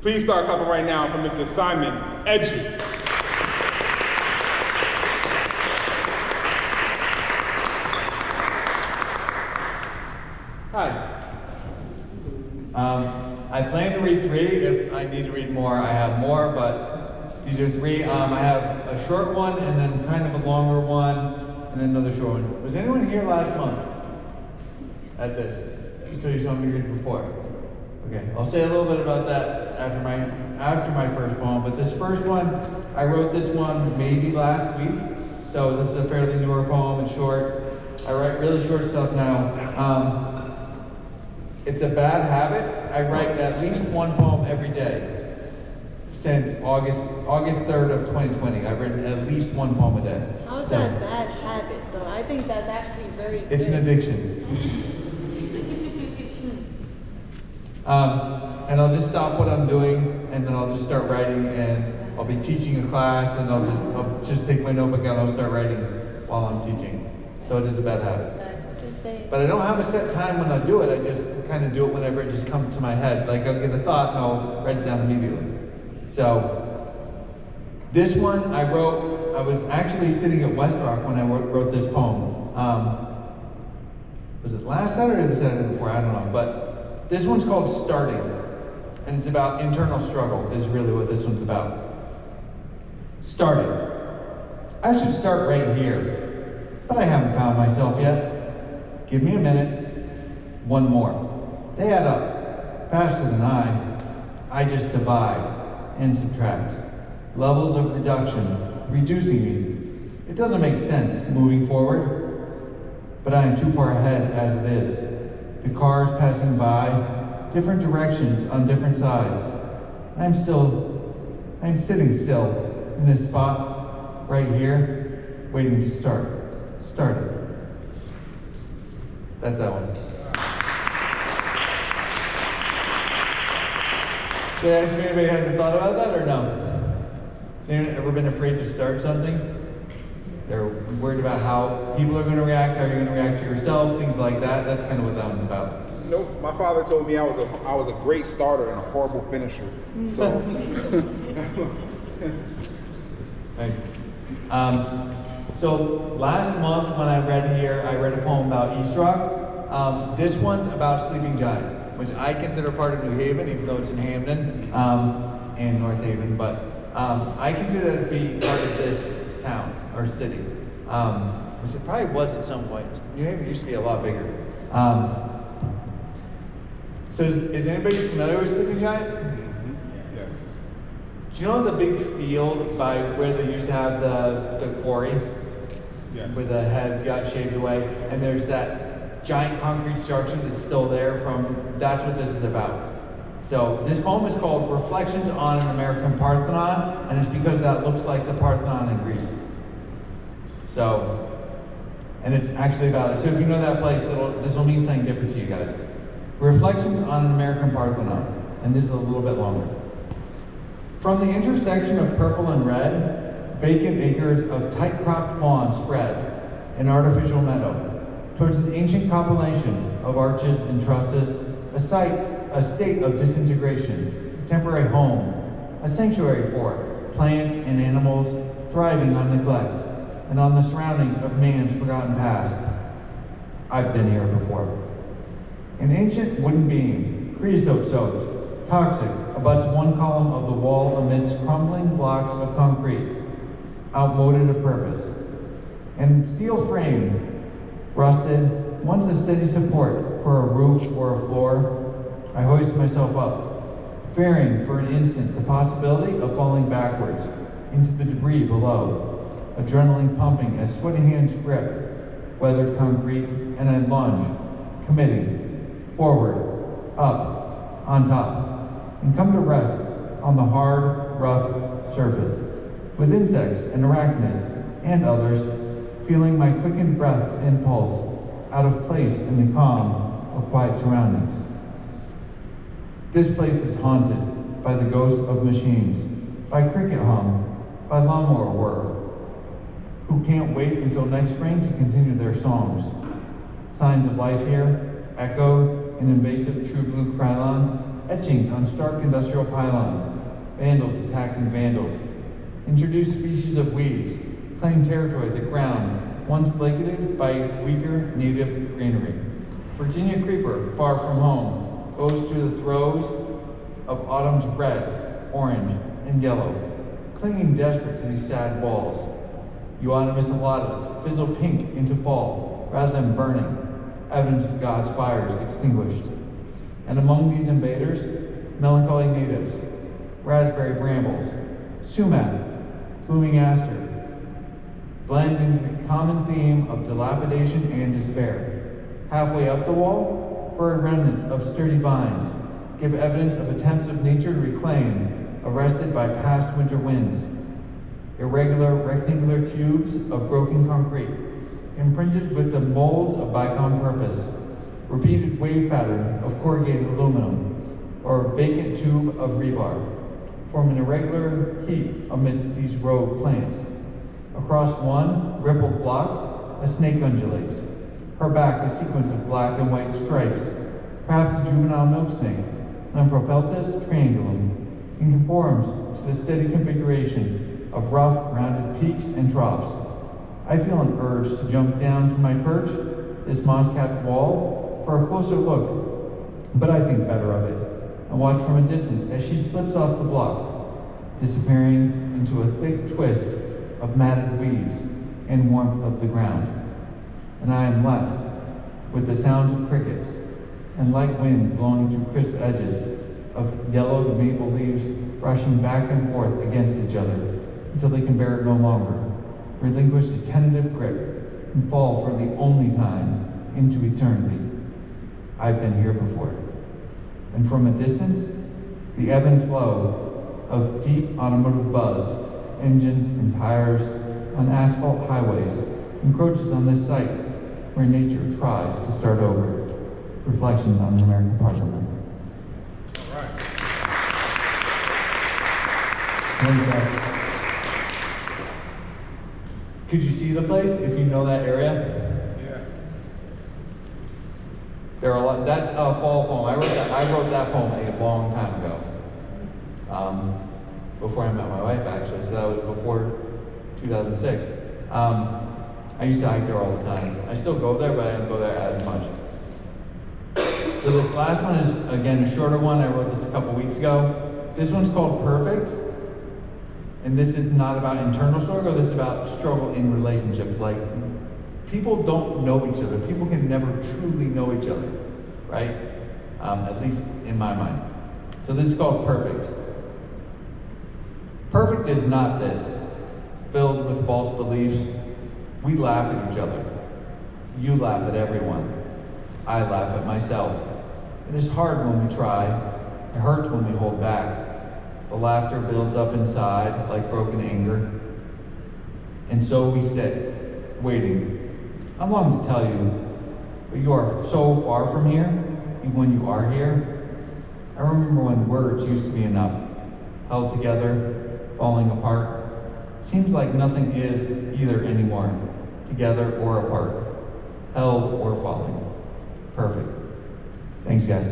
Please start clapping right now for Mr. Simon Edgett. Hi. I plan to read 3. If I need to read more, I have more, but these are 3. I have a short one and then kind of a longer one and then another short one. Was anyone here last month at this? So you saw me read before. Okay, I'll say a little bit about that after my first poem, but this first one, I wrote this one maybe last week, so this is a fairly newer poem. It's short. I write really short stuff now. It's a bad habit. I write at least one poem every day since August 3rd of 2020. I've written at least one poem a day. How's that a bad habit, though? I think that's actually very good. It's an addiction. And I'll just stop what I'm doing, and then I'll just start writing, and I'll be teaching a class, and I'll just take my notebook out, and I'll start writing while I'm teaching. So it is a bad habit. That's a good thing. But I don't have a set time when I do it. I just kind of do it whenever it just comes to my head. Like I'll get a thought and I'll write it down immediately. So this one I was actually sitting at West Rock when I wrote this poem. Was it last Saturday or the Saturday before? I don't know. But this one's called Starting. And it's about internal struggle is really what this one's about. Starting. I should start right here, but I haven't found myself yet. Give me a minute. One more. They add up, faster than I just divide and subtract. Levels of reduction, reducing me. It doesn't make sense moving forward, but I am too far ahead as it is. The cars passing by, different directions on different sides. I'm sitting still in this spot right here, waiting to start. Started. That's that one. Should I ask if anybody hasn't thought about that or no? Has anyone ever been afraid to start something? They're worried about how people are going to react, how you're going to react to yourself, things like that. That's kind of what that one's about. Nope, my father told me I was a great starter and a horrible finisher. So Nice. So last month when I read here, I read a poem about East Rock. This one's about Sleeping Giant, which I consider part of New Haven, even though it's in Hamden and North Haven. But I consider that to be part of this town or city, which it probably was at some point. New Haven used to be a lot bigger. So is anybody familiar with Sleeping Giant? yes. Do you know the big field by where they used to have the quarry? Yes. Where the heads got shaved away, and there's that giant concrete structure that's still there that's what this is about. So this poem is called Reflections on an American Parthenon, and it's because that looks like the Parthenon in Greece. So, and it's actually about it. So if you know that place, this will mean something different to you guys. Reflections on an American Parthenon, and this is a little bit longer. From the intersection of purple and red, vacant acres of tight-cropped lawn spread, an artificial meadow, towards an ancient compilation of arches and trusses, a state of disintegration, a temporary home, a sanctuary for plants and animals thriving on neglect and on the surroundings of man's forgotten past. I've been here before. An ancient wooden beam, creosote-soaked, toxic, abuts one column of the wall amidst crumbling blocks of concrete, outmoded of purpose. And steel frame, rusted, once a steady support for a roof or a floor, I hoist myself up, fearing for an instant the possibility of falling backwards into the debris below, adrenaline pumping as sweaty hands grip weathered concrete, and I lunge, committing, forward, up, on top, and come to rest on the hard, rough surface, with insects and arachnids and others, feeling my quickened breath and pulse out of place in the calm of quiet surroundings. This place is haunted by the ghosts of machines, by cricket hum, by lawnmower whir, who can't wait until next spring to continue their songs. Signs of life here, echoed in invasive true blue krylon, etchings on stark industrial pylons, vandals attacking vandals, introduced species of weeds, claim territory that ground once blanketed by weaker native greenery. Virginia creeper, far from home, goes through the throes of autumn's red, orange, and yellow, clinging desperate to these sad walls. Euonymus alatus fizzle pink into fall rather than burning, evidence of God's fires extinguished. And among these invaders, melancholy natives, raspberry brambles, sumac, blooming aster, blend into the common theme of dilapidation and despair. Halfway up the wall, furry remnants of sturdy vines give evidence of attempts of nature to reclaim, arrested by past winter winds. Irregular rectangular cubes of broken concrete, imprinted with the molds of bygone purpose, repeated wave pattern of corrugated aluminum, or vacant tube of rebar, form an irregular heap amidst these rogue plants. Across one rippled block, a snake undulates, her back a sequence of black and white stripes, perhaps a juvenile milk snake, Lampropeltis triangulum, and conforms to the steady configuration of rough, rounded peaks and troughs. I feel an urge to jump down from my perch, this moss-capped wall, for a closer look, but I think better of it, and watch from a distance as she slips off the block, disappearing into a thick twist of matted weeds and warmth of the ground. And I am left with the sounds of crickets and light wind blowing through crisp edges of yellowed maple leaves brushing back and forth against each other until they can bear it no longer, relinquish a tentative grip, and fall for the only time into eternity. I've been here before. And from a distance, the ebb and flow of deep automotive buzz, engines and tires on asphalt highways encroaches on this site where nature tries to start over. Reflections on the American Parliament. All right. Could you see the place if you know that area? Yeah. There are a lot. That's a fall poem. I wrote that poem a long time ago. Before I met my wife, actually. So that was before 2006. I used to hike there all the time. I still go there, but I don't go there as much. So this last one is, again, a shorter one. I wrote this a couple weeks ago. This one's called Perfect. And this is not about internal struggle. This is about struggle in relationships. Like, people don't know each other. People can never truly know each other, right? At least in my mind. So this is called Perfect. Perfect is not this, filled with false beliefs. We laugh at each other. You laugh at everyone. I laugh at myself. It is hard when we try. It hurts when we hold back. The laughter builds up inside like broken anger. And so we sit, waiting. I long to tell you, but you are so far from here, even when you are here. I remember when words used to be enough, held together, falling apart. Seems like nothing is either anymore, together or apart, held or falling. Perfect. Thanks, guys.